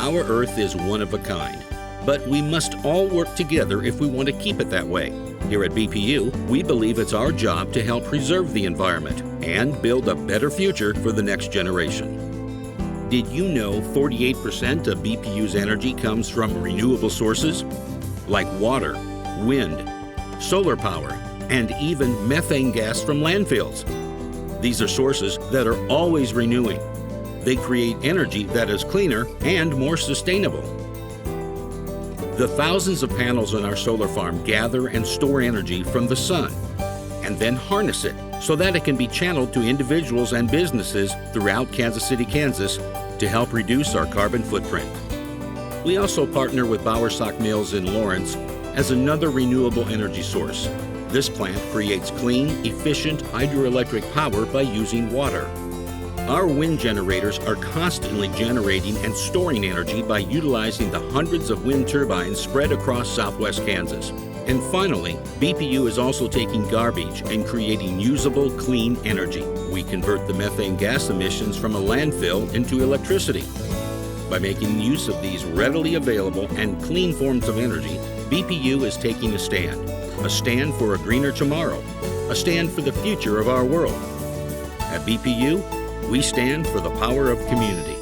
Our Earth is one of a kind, but we must all work together if we want to keep it that way. Here at BPU, we believe it's our job to help preserve the environment and build a better future for the next generation. Did you know 48% of BPU's energy comes from renewable sources? Like water, wind, solar power, and even methane gas from landfills. These are sources that are always renewing. They create energy that is cleaner and more sustainable. The thousands of panels on our solar farm gather and store energy from the sun and then harness it so that it can be channeled to individuals and businesses throughout Kansas City, Kansas to help reduce our carbon footprint. We also partner with Bowersock Mills in Lawrence as another renewable energy source. This plant creates clean, efficient hydroelectric power by using water. Our wind generators are constantly generating and storing energy by utilizing the hundreds of wind turbines spread across southwest Kansas. And finally, BPU is also taking garbage and creating usable, clean energy. We convert the methane gas emissions from a landfill into electricity. By making use of these readily available and clean forms of energy, BPU is taking a stand for a greener tomorrow, a stand for the future of our world. At BPU, we stand for the power of community.